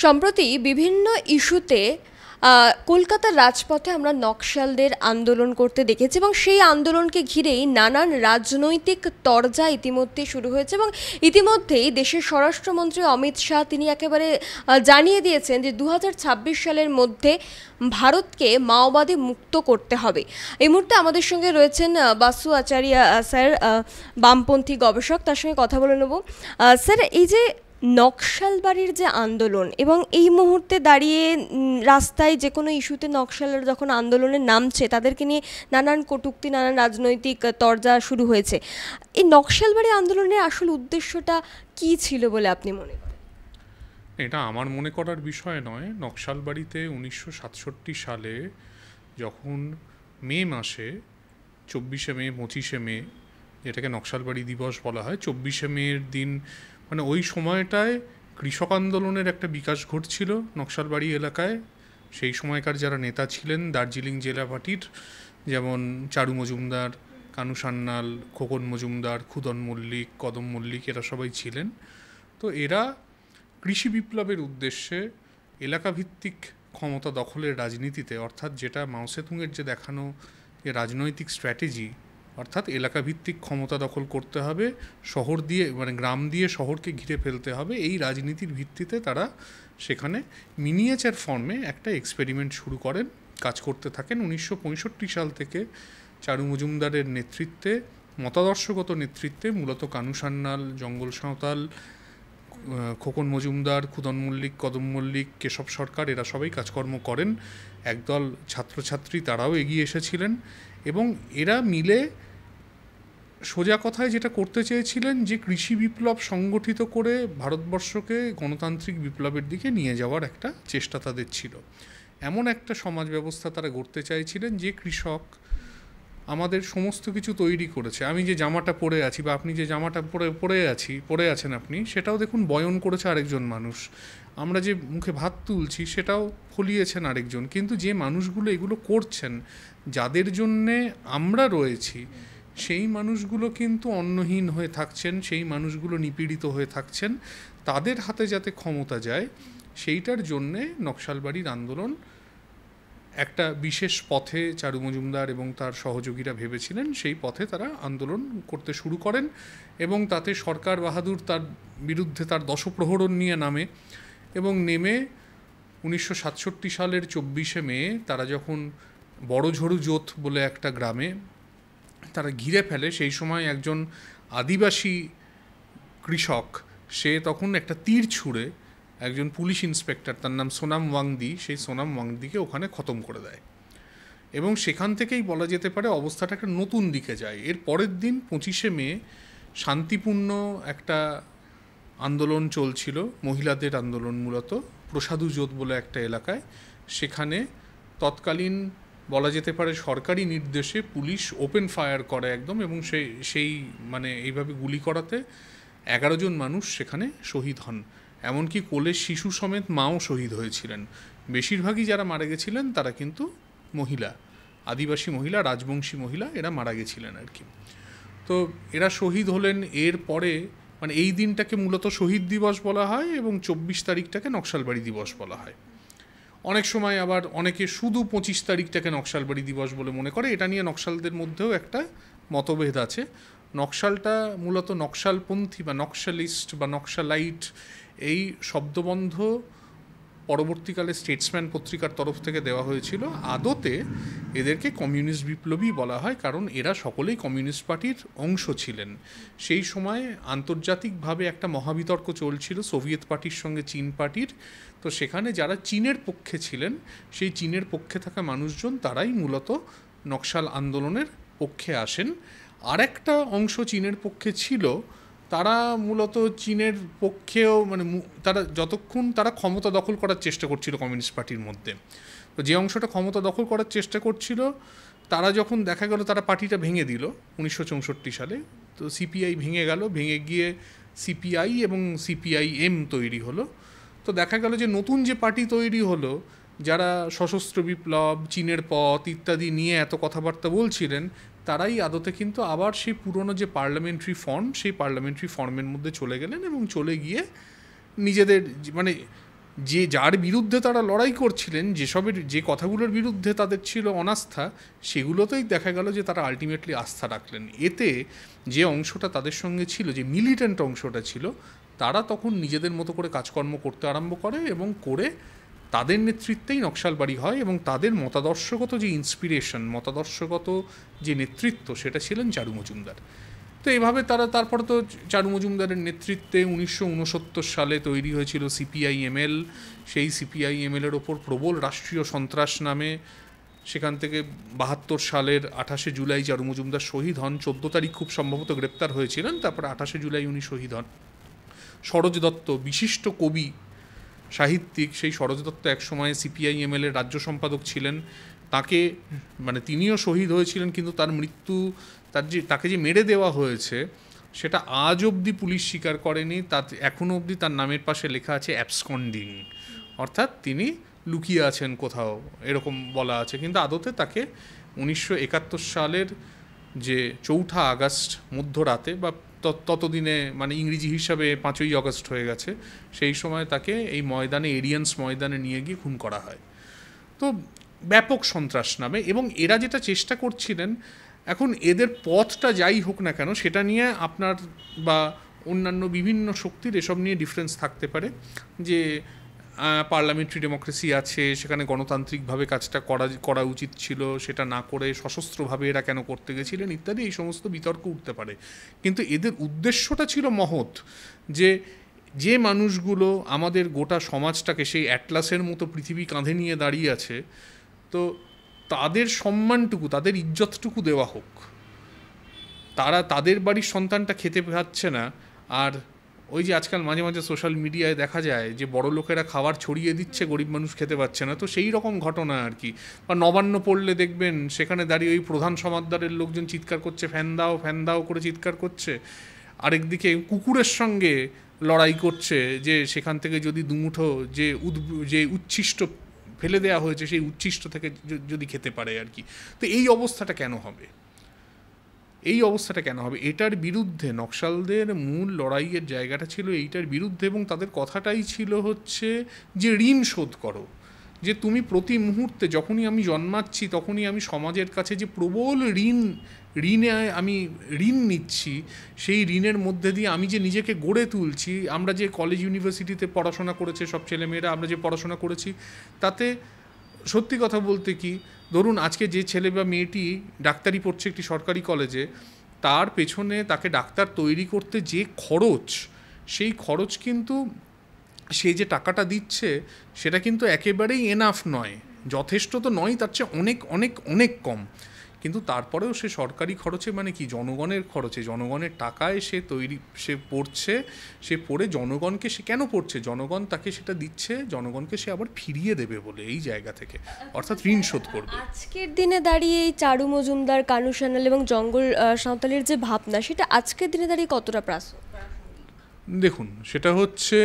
সম্প্রতি বিভিন্ন ইস্যুতে কলকাতার রাজপথে আমরা নকশালদের আন্দোলন করতে দেখেছি এবং সেই আন্দোলনকে ঘিরেই নানান রাজনৈতিক তরজা ইতিমধ্যে শুরু হয়েছে এবং ইতিমধ্যেই দেশের স্বরাষ্ট্রমন্ত্রী অমিত শাহ তিনি একেবারে জানিয়ে দিয়েছেন যে 2026 সালের মধ্যে ভারতকে মাওবাদী মুক্ত করতে হবে। এই মুহূর্তে আমাদের সঙ্গে রয়েছেন বাসু আচার্য স্যার, বামপন্থী গবেষক, তার সঙ্গে কথা বলে নেব। স্যার, এই যে নকশালবাড়ির যে আন্দোলন এবং এই মুহূর্তে দাঁড়িয়ে রাস্তায় যে কোনো ইস্যুতে নকশালরা যখন আন্দোলনে নামছে তাদেরকে নিয়ে নানান কটূক্তি, নানান রাজনৈতিক তরজা শুরু হয়েছে, এই নকশালবাড়ি আন্দোলনের আসল উদ্দেশ্যটা কী ছিল বলে আপনি মনে করেন? এটা আমার মনে করার বিষয় নয়। নকশালবাড়িতে 1967 সালে যখন মে মাসে 24শে মে 25শে মে, যেটাকে নকশালবাড়ি দিবস বলা হয়, 24শে মের দিন মানে ওই সময়টায় কৃষক আন্দোলনের একটা বিকাশ ঘটছিল নকশালবাড়ি এলাকায়। সেই সময়কার যারা নেতা ছিলেন দার্জিলিং জেলা পার্টির, যেমন চারু মজুমদার, কানু সান্যাল, খোকন মজুমদার, ক্ষুদন মল্লিক, কদম মল্লিক, এরা সবাই ছিলেন। তো এরা কৃষি বিপ্লবের উদ্দেশ্যে এলাকাভিত্তিক ক্ষমতা দখলের রাজনীতিতে, অর্থাৎ যেটা মাও সেতুংয়ের যে দেখানো যে রাজনৈতিক স্ট্র্যাটেজি, অর্থাৎ এলাকাভিত্তিক ক্ষমতা দখল করতে হবে, শহর দিয়ে মানে গ্রাম দিয়ে শহরকে ঘিরে ফেলতে হবে, এই রাজনীতির ভিত্তিতে তারা সেখানে মিনিয়েচার ফর্মে একটা এক্সপেরিমেন্ট শুরু করেন, কাজ করতে থাকেন। 1965 সাল থেকে চারু মজুমদারের নেতৃত্বে, মতাদর্শগত নেতৃত্বে, মূলত কানু সান্যাল, জঙ্গল সাঁওতাল, খোকন মজুমদার, ক্ষুদন মল্লিক, কদম মল্লিক, কেশব সরকার, এরা সবাই কাজকর্ম করেন। একদল ছাত্রছাত্রী তারাও এগিয়ে এসেছিলেন এবং এরা মিলে সোজা কথায় যেটা করতে চেয়েছিলেন যে কৃষি বিপ্লব সংগঠিত করে ভারতবর্ষকে গণতান্ত্রিক বিপ্লবের দিকে নিয়ে যাওয়ার একটা চেষ্টা তাদের ছিল। এমন একটা সমাজ ব্যবস্থা তারা গড়তে চাইছিলেন যে কৃষক আমাদের সমস্ত কিছু তৈরি করেছে। আমি যে জামাটা পরে আছি বা আপনি যে জামাটা পরে আছেন আপনি, সেটাও দেখুন বয়ন করেছে আরেকজন মানুষ। আমরা যে মুখে ভাত তুলছি সেটাও ফলিয়েছেন আরেকজন। কিন্তু যে মানুষগুলো এগুলো করছেন, যাদের জন্যে আমরা রয়েছি, সেই মানুষগুলো কিন্তু অন্নহীন হয়ে থাকছেন, সেই মানুষগুলো নিপীড়িত হয়ে থাকছেন। তাদের হাতে যাতে ক্ষমতা যায় সেইটার জন্যে নকশালবাড়ির আন্দোলন একটা বিশেষ পথে চারু মজুমদার এবং তার সহযোগীরা ভেবেছিলেন। সেই পথে তারা আন্দোলন করতে শুরু করেন এবং তাতে সরকার বাহাদুর তার বিরুদ্ধে তার দশপ্রহরণ নিয়ে নামে এবং নেমে 1967 সালের 24শে মে তারা যখন বড়ঝড়ু জোত বলে একটা গ্রামে তারা ঘিরে ফেলে, সেই সময় একজন আদিবাসী কৃষক, সে তখন একটা তীর ছুঁড়ে একজন পুলিশ ইন্সপেক্টর, তার নাম সোনাম ওয়াংদি, সেই সোনাম ওয়াংদিকে ওখানে খতম করে দেয় এবং সেখান থেকেই বলা যেতে পারে অবস্থাটা একটা নতুন দিকে যায়। এর পরের দিন 25শে মে শান্তিপূর্ণ একটা আন্দোলন চলছিল, মহিলাদের আন্দোলন, মূলত প্রসাদু জোত বলে একটা এলাকায়। সেখানে তৎকালীন বলা যেতে পারে সরকারি নির্দেশে পুলিশ ওপেন ফায়ার করে একদম, এবং সেই মানে এইভাবে গুলি করাতে 11 জন মানুষ সেখানে শহীদ হন। এমনকি কোলের শিশু সমেত মাও শহীদ হয়েছিলেন। বেশিরভাগই যারা মারা গেছিলেন তারা কিন্তু মহিলা, আদিবাসী মহিলা, রাজবংশী মহিলা, এরা মারা গেছিলেন আর কি। তো এরা শহীদ হলেন। এর পরে মানে এই দিনটাকে মূলত শহীদ দিবস বলা হয় এবং 24 তারিখটাকে নকশালবাড়ি দিবস বলা হয়। অনেক সময় আবার অনেকে শুধু 25 তারিখটাকে নকশালবাড়ি দিবস বলে মনে করে। এটা নিয়ে নকশালদের মধ্যেও একটা মতভেদ আছে। নকশালটা মূলত নকশালপন্থী বা নকশালিস্ট বা নকশালাইট, এই শব্দবন্ধ পরবর্তীকালে স্টেটসম্যান পত্রিকার তরফ থেকে দেওয়া হয়েছিল। আদতে এদেরকে কমিউনিস্ট বিপ্লবী বলা হয়, কারণ এরা সকলেই কমিউনিস্ট পার্টির অংশ ছিলেন। সেই সময় আন্তর্জাতিকভাবে একটা মহাবিতর্ক চলছিল সোভিয়েত পার্টির সঙ্গে চীন পার্টির। তো সেখানে যারা চীনের পক্ষে ছিলেন, সেই চীনের পক্ষে থাকা মানুষজন তারাই মূলত নকশাল আন্দোলনের পক্ষে আসেন। আর একটা অংশ চীনের পক্ষে ছিল, তারা মূলত চীনের পক্ষেও মানে তারা যতক্ষণ তারা ক্ষমতা দখল করার চেষ্টা করছিল কমিউনিস্ট পার্টির মধ্যে, তো যে অংশটা ক্ষমতা দখল করার চেষ্টা করছিল তারা যখন দেখা গেল তারা পার্টিটা ভেঙে দিল 1964 সালে, তো সিপিআই ভেঙে গেল, ভেঙে গিয়ে সিপিআই এবং সিপিআইএম তৈরি হলো। তো দেখা গেল যে নতুন যে পার্টি তৈরি হলো, যারা সশস্ত্র বিপ্লব, চীনের পথ ইত্যাদি নিয়ে এত কথাবার্তা বলছিলেন, তারাই আদতে কিন্তু আবার সেই পুরনো যে পার্লামেন্টারি ফর্ম, সেই পার্লামেন্টারি ফর্মের মধ্যে চলে গেলেন এবং চলে গিয়ে নিজেদের মানে যার বিরুদ্ধে তারা লড়াই করছিলেন, যে কথাগুলোর বিরুদ্ধে তাদের ছিল অনাস্থা, সেগুলোতেই দেখা গেল যে তারা আলটিমেটলি আস্থা রাখলেন। এতে যে অংশটা তাদের সঙ্গে ছিল, যে মিলিটেন্ট অংশটা ছিল, তারা তখন নিজেদের মতো করে কাজকর্ম করতে আরম্ভ করে এবং করে তাদের নেতৃত্বেই নকশালবাড়ি হয়। এবং তাদের মতাদর্শগত যে ইন্সপিরেশন, মতাদর্শগত যে নেতৃত্ব, সেটা ছিলেন চারু মজুমদার। তো এইভাবে তারপরে তো চারু মজুমদারের নেতৃত্বে 1969 সালে তৈরি হয়েছিল সিপিআইএমএল। সেই সিপিআইএমএলের ওপর প্রবল রাষ্ট্রীয় সন্ত্রাস নামে সেখান থেকে 72 সালের 28শে জুলাই চারু মজুমদার শহীদ হন। 14 তারিখ খুব সম্ভবত গ্রেপ্তার হয়েছিলেন, তারপরে 28শে জুলাই উনি শহীদ হন। সরোজ দত্ত, বিশিষ্ট কবি সাহিত্যিক, সেই সরোজ দত্ত একসময় সিপিআইএমএলের রাজ্য সম্পাদক ছিলেন। তিনিও শহীদ হয়েছিলেন, কিন্তু তার মৃত্যু, তাকে যে মেরে দেওয়া হয়েছে সেটা আজ অবধি পুলিশ স্বীকার করেনি। এখনও অবধি তার নামের পাশে লেখা আছে অ্যাবসকন্ডিং, অর্থাৎ তিনি লুকিয়ে আছেন কোথাও, এরকম বলা আছে। কিন্তু আদতে তাকে 1971 সালের যে 4 আগস্ট মধ্যরাতে, বা ততদিনে ইংরেজি হিসাবে 5ই আগস্ট হয়ে গেছে, সেই সময় তাকে এই ময়দানে, এরিয়ান্স ময়দানে নিয়ে গিয়ে খুন করা হয়। তো ব্যাপক সন্ত্রাস নামে। এবং এরা যেটা চেষ্টা করছিলেন, এখন এদের পথটা যাই হোক না কেন, সেটা নিয়ে আপনার বা অন্যান্য বিভিন্ন শক্তির এসব নিয়ে ডিফারেন্স থাকতে পারে, যে পার্লামেন্টারি ডেমোক্রেসি আছে, সেখানে গণতান্ত্রিকভাবে কাজটা করা উচিত ছিল, সেটা না করে সশস্ত্রভাবে এরা কেন করতে গেছিলেন ইত্যাদি, এই সমস্ত বিতর্ক উঠতে পারে। কিন্তু এদের উদ্দেশ্যটা ছিল মহৎ, যে মানুষগুলো আমাদের গোটা সমাজটাকে সেই অ্যাটলাসের মতো পৃথিবী কাঁধে নিয়ে দাঁড়িয়ে আছে, তো তাদের সম্মানটুকু, তাদের ইজ্জতটুকু দেওয়া হোক। তাদের বাড়ির সন্তানটা খেতে পাচ্ছে না, আর ওই যে আজকাল মাঝে মাঝে সোশ্যাল মিডিয়ায় দেখা যায় যে বড় লোকেরা খাবার ছড়িয়ে দিচ্ছে, গরিব মানুষ খেতে পাচ্ছে না, তো সেই রকম ঘটনা আর কি। বা নবান্ন পড়লে দেখবেন সেখানে দাঁড়িয়ে ওই প্রধান সমাদদারের লোকজন চিৎকার করছে, ফ্যান দাও ফ্যান দাও করে চিৎকার করছে, আরেকদিকে কুকুরের সঙ্গে লড়াই করছে যে সেখান থেকে যদি দুমুঠো যে উচ্ছিষ্ট ফেলে দেওয়া হয়েছে সেই উচ্ছিষ্ট থেকে যদি খেতে পারে আর কি। তো এই অবস্থাটা কেন হবে? এটার বিরুদ্ধে নকশালদের মূল লড়াইয়ের জায়গাটা ছিল এইটার বিরুদ্ধে। এবং তাদের কথাটাই ছিল হচ্ছে যে ঋণ শোধ করো, যে তুমি প্রতি মুহূর্তে, যখনই আমি জন্মাচ্ছি তখনই আমি সমাজের কাছে যে প্রবল আমি ঋণ নিচ্ছি, সেই ঋণের মধ্যে দিয়ে আমি যে নিজেকে গড়ে তুলছি। আমরা যে কলেজ ইউনিভার্সিটিতে পড়াশোনা করেছে সব ছেলেমেয়েরা, আমরা যে পড়াশোনা করেছি, তাতে সত্যি কথা বলতে কি, ধরুন আজকে যে ছেলে বা মেয়েটি ডাক্তারি পড়ছে একটি সরকারি কলেজে, তার পেছনে তাকে ডাক্তার তৈরি করতে যে খরচ, সেই খরচ কিন্তু সে যে টাকাটা দিচ্ছে সেটা কিন্তু একেবারেই এনাফ নয়, যথেষ্ট তো নয়, তার চেয়ে অনেক অনেক অনেক কম। কিন্তু তারপরেও সে সরকারি খরচে, কি জনগণের খরচে, জনগণের টাকায় সে পড়ছে, সে পড়ে জনগণকে সে কেন পড়ছে, জনগণ তাকে সেটা দিচ্ছে, জনগণকে সে আবার ফিরিয়ে দেবে বলে, এই জায়গা থেকে, অর্থাৎ ঋণ শোধ করবে। আজকের দিনে দাঁড়িয়ে এই চারু মজুমদার, কানু সান্যাল এবং জঙ্গল সাঁওতালের যে ভাবনা, সেটা আজকের দিনে দাঁড়িয়ে কতটা দেখুন, সেটা হচ্ছে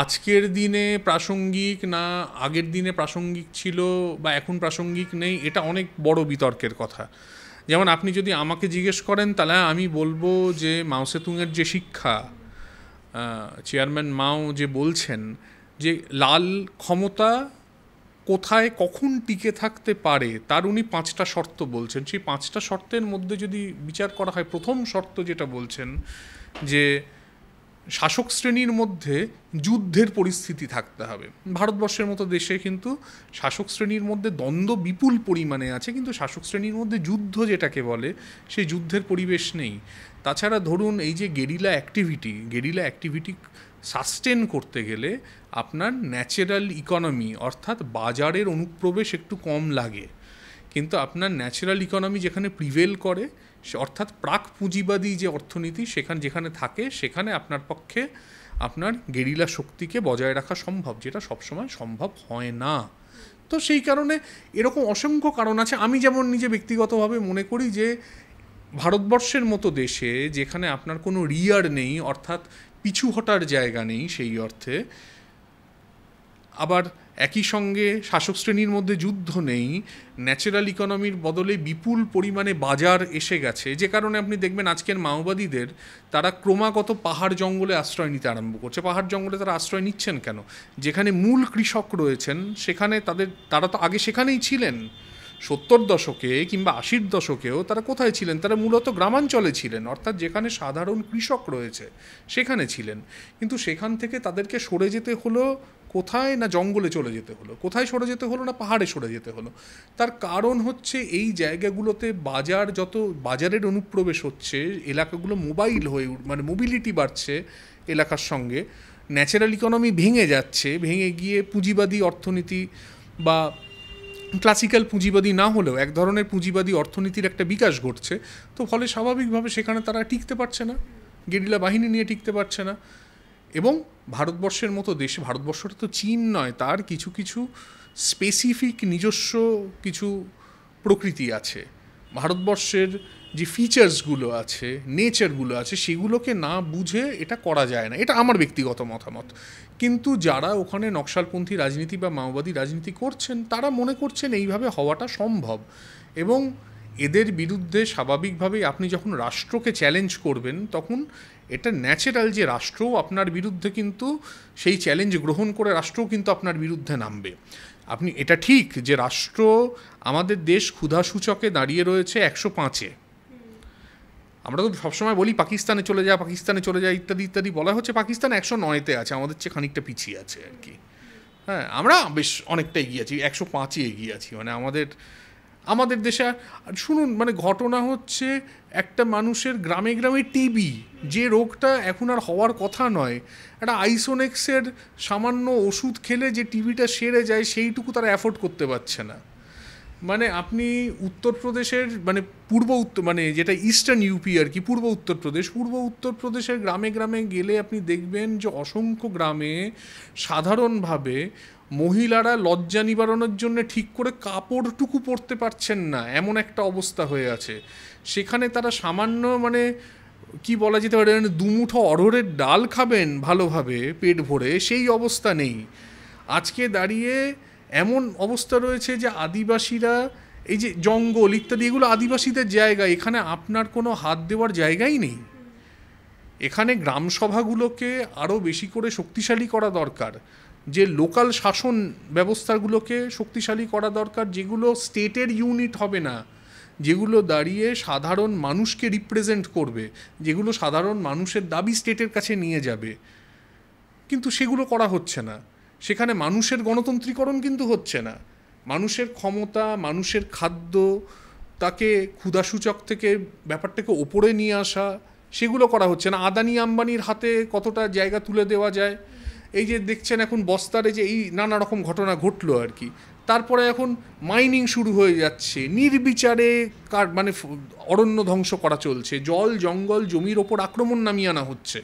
আজকের দিনে প্রাসঙ্গিক না আগের দিনে প্রাসঙ্গিক ছিল বা এখন প্রাসঙ্গিক নেই, এটা অনেক বড় বিতর্কের কথা। যেমন আপনি যদি আমাকে জিজ্ঞেস করেন, তাহলে আমি বলবো যে মাও সেতুংয়ের যে শিক্ষা, চেয়ারম্যান মাও যে বলছেন যে লাল ক্ষমতা কোথায় কখন টিকে থাকতে পারে, তার উনি 5টা শর্ত বলছেন। সেই 5টা শর্তের মধ্যে যদি বিচার করা হয়, প্রথম শর্ত যেটা বলছেন যে শাসক শ্রেণীর মধ্যে যুদ্ধের পরিস্থিতি থাকতে হবে। ভারতবর্ষের মতো দেশে কিন্তু শাসক শ্রেণীর মধ্যে দ্বন্দ্ব বিপুল পরিমাণে আছে, কিন্তু শাসক শ্রেণীর মধ্যে যুদ্ধ যেটাকে বলে সেই যুদ্ধের পরিবেশ নেই। তাছাড়া ধরুন এই যে গেরিলা অ্যাক্টিভিটি সাস্টেন করতে গেলে আপনার ন্যাচারাল ইকোনমি, অর্থাৎ বাজারের অনুপ্রবেশ একটু কম লাগে, কিন্তু আপনার ন্যাচারাল ইকোনমি যেখানে প্রিভেল করে, অর্থাৎ প্রাক পুঁজিবাদী যে অর্থনীতি যেখানে থাকে, সেখানে আপনার পক্ষে আপনার গেরিলা শক্তিকে বজায় রাখা সম্ভব, যেটা সবসময় সম্ভব হয় না। তো সেই কারণে এরকম অসংখ্য কারণ আছে। আমি যেমন নিজে ব্যক্তিগতভাবে মনে করি যে ভারতবর্ষের মতো দেশে, যেখানে আপনার কোনো রিয়ার নেই, অর্থাৎ পিছু হটার জায়গা নেই, সেই অর্থে আবার একই সঙ্গে শাসক শ্রেণীর মধ্যে যুদ্ধ নেই, ন্যাচারাল ইকোনমির বদলে বিপুল পরিমাণে বাজার এসে গেছে, যে কারণে আপনি দেখবেন আজকের মাওবাদীদের তারা ক্রমাগত পাহাড় জঙ্গলে আশ্রয় নিতে আরম্ভ করছে। পাহাড় জঙ্গলে তারা আশ্রয় নিচ্ছেন কেন? যেখানে মূল কৃষক রয়েছেন সেখানে তারা তো আগে সেখানেই ছিলেন। 70 দশকে কিংবা 80 দশকেও তারা কোথায় ছিলেন? তারা মূলত গ্রামাঞ্চলে ছিলেন, অর্থাৎ যেখানে সাধারণ কৃষক রয়েছে সেখানে ছিলেন। কিন্তু সেখান থেকে তাদেরকে সরে যেতে হলো কোথায়? না জঙ্গলে চলে যেতে হলো। কোথায় সরে যেতে হলো? না পাহাড়ে সরে যেতে হলো। তার কারণ হচ্ছে এই জায়গাগুলোতে বাজারের অনুপ্রবেশ হচ্ছে, এলাকাগুলো মোবাইল হয়ে মানে মোবিলিটি বাড়ছে এলাকার সঙ্গে, ন্যাচারাল ইকোনমি ভেঙে যাচ্ছে, ভেঙে গিয়ে পুঁজিবাদী অর্থনীতি বা ক্লাসিক্যাল পুঁজিবাদী না হলেও এক ধরনের পুঁজিবাদী অর্থনীতির একটা বিকাশ ঘটছে। তো ফলে স্বাভাবিকভাবে সেখানে তারা টিকতে পারছে না, গেরিলা বাহিনী নিয়ে টিকতে পারছে না। এবং ভারতবর্ষের মতো দেশে, ভারতবর্ষটা তো চীন নয়, তার কিছু কিছু স্পেসিফিক নিজস্ব কিছু প্রকৃতি আছে। ভারতবর্ষের যে ফিচার্সগুলো আছে, নেচারগুলো আছে, সেগুলোকে না বুঝে এটা করা যায় না, এটা আমার ব্যক্তিগত মতামত। কিন্তু যারা ওখানে নকশালপন্থী রাজনীতি বা মাওবাদী রাজনীতি করছেন তারা মনে করছেন এইভাবে হওয়াটা সম্ভব। এবং এদের বিরুদ্ধে স্বাভাবিকভাবেই আপনি যখন রাষ্ট্রকে চ্যালেঞ্জ করবেন তখন এটা ন্যাচারাল যে রাষ্ট্রও আপনার বিরুদ্ধে কিন্তু সেই চ্যালেঞ্জ গ্রহণ করে রাষ্ট্রও কিন্তু আপনার বিরুদ্ধে নামবে। আপনি এটা ঠিক যে রাষ্ট্র, আমাদের দেশ ক্ষুধাসূচকে দাঁড়িয়ে রয়েছে 105-এ। আমরা তো সবসময় বলি পাকিস্তানে চলে যায় ইত্যাদি ইত্যাদি, বলা হচ্ছে পাকিস্তান 109-তে আছে, আমাদের চেয়ে খানিকটা পিছিয়ে আছে আর কি। হ্যাঁ, আমরা বেশ অনেকটা এগিয়ে আছি, 105-এ এগিয়ে আছি। মানে আমাদের দেশে শুনুন, মানে ঘটনা হচ্ছে একটা মানুষের গ্রামে গ্রামে টিবি, যে রোগটা এখন আর হওয়ার কথা নয়, একটা আইসোনেক্সের সামান্য ওষুধ খেলে যে টিবিটা সেরে যায় সেইটুকু তারা অ্যাফোর্ড করতে পারছে না। মানে আপনি উত্তরপ্রদেশের মানে যেটা ইস্টার্ন ইউপি আর কি, পূর্ব উত্তরপ্রদেশের গ্রামে গ্রামে গেলে আপনি দেখবেন যে অসংখ্য গ্রামে সাধারণভাবে মহিলারা লজ্জা নিবারণের জন্য ঠিক করে কাপড়টুকু পরতে পারছেন না, এমন একটা অবস্থা হয়ে আছে। সেখানে তারা সামান্য কি বলা যেতে পারে, দুমুঠো অড়হরের ডাল খাবেন ভালোভাবে পেট ভরে, সেই অবস্থা নেই। আজকে দাঁড়িয়ে এমন অবস্থা রয়েছে যে আদিবাসীরা, এই যে জঙ্গল ইত্যাদি, এগুলো আদিবাসীদের জায়গা, এখানে আপনার কোনো হাত দেওয়ার জায়গাই নেই। এখানে গ্রামসভাগুলোকে আরও বেশি করে শক্তিশালী করা দরকার, যে লোকাল শাসন ব্যবস্থাগুলোকে শক্তিশালী করা দরকার, যেগুলো স্টেটের ইউনিট হবে না, যেগুলো দাঁড়িয়ে সাধারণ মানুষকে রিপ্রেজেন্ট করবে, যেগুলো সাধারণ মানুষের দাবি স্টেটের কাছে নিয়ে যাবে। কিন্তু সেগুলো করা হচ্ছে না। সেখানে মানুষের গণতন্ত্রীকরণ কিন্তু হচ্ছে না। মানুষের ক্ষমতা, মানুষের খাদ্য, তাকে ক্ষুধাসূচক থেকে ব্যাপারটাকে ওপরে নিয়ে আসা, সেগুলো করা হচ্ছে না। আদানি আম্বানির হাতে কতটা জায়গা তুলে দেওয়া যায়, এই যে দেখছেন এখন বস্তারে যে এই নানা রকম ঘটনা ঘটলো আর কি। তারপরে এখন মাইনিং শুরু হয়ে যাচ্ছে, নির্বিচারে অরণ্য ধ্বংস করা চলছে, জল জঙ্গল জমির ওপর আক্রমণ নামিয়ে আনা হচ্ছে।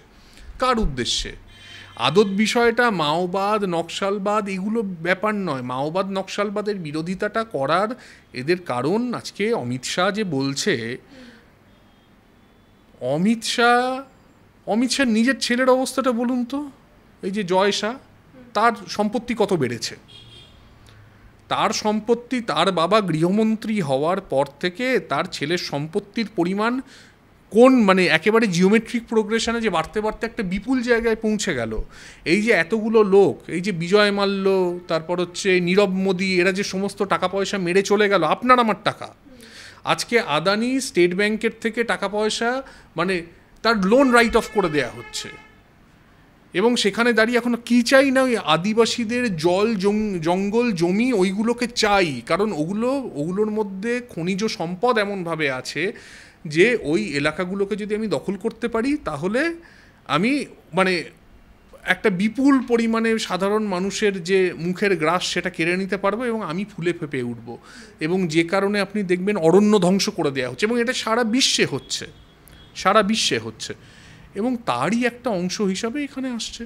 কার উদ্দেশ্যে? আদত বিষয়টা মাওবাদ, নকশালবাদ এগুলো ব্যাপার নয়। মাওবাদ নকশালবাদের বিরোধিতাটা করার এদের কারণ আজকে অমিত শাহ যে বলছে, অমিত শাহ নিজের ছেলের অবস্থাটা বলুন তো। এই যে জয় শাহ, তার সম্পত্তি কত বেড়েছে? তার সম্পত্তি, তার বাবা গৃহমন্ত্রী হওয়ার পর থেকে তার ছেলের সম্পত্তির পরিমাণ একেবারে জিওমেট্রিক প্রোগ্রেশনে যে বাড়তে বাড়তে একটা বিপুল জায়গায় পৌঁছে গেল। এই যে এতগুলো লোক, এই যে বিজয় মাল্য, তারপর হচ্ছে নীরব মোদী, এরা যে সমস্ত টাকা পয়সা মেরে চলে গেল, আপনার আমার টাকা। আজকে আদানি স্টেট ব্যাংকের থেকে টাকা পয়সা তার লোন রাইট অফ করে দেয়া হচ্ছে। এবং সেখানে দাঁড়িয়ে এখন কী চাই না, ওই আদিবাসীদের জল জঙ্গল জমি ওইগুলোকে চাই, কারণ ওগুলোর মধ্যে খনিজ সম্পদ এমনভাবে আছে যে ওই এলাকাগুলোকে যদি আমি দখল করতে পারি তাহলে আমি একটা বিপুল পরিমাণে সাধারণ মানুষের যে মুখের গ্রাস সেটা কেড়ে নিতে পারবো এবং আমি ফুলে ফেঁপে উঠব। এবং যে কারণে আপনি দেখবেন অরণ্য ধ্বংস করে দেওয়া হচ্ছে, এবং এটা সারা বিশ্বে হচ্ছে এবং তারই একটা অংশ হিসাবে এখানে আসছে।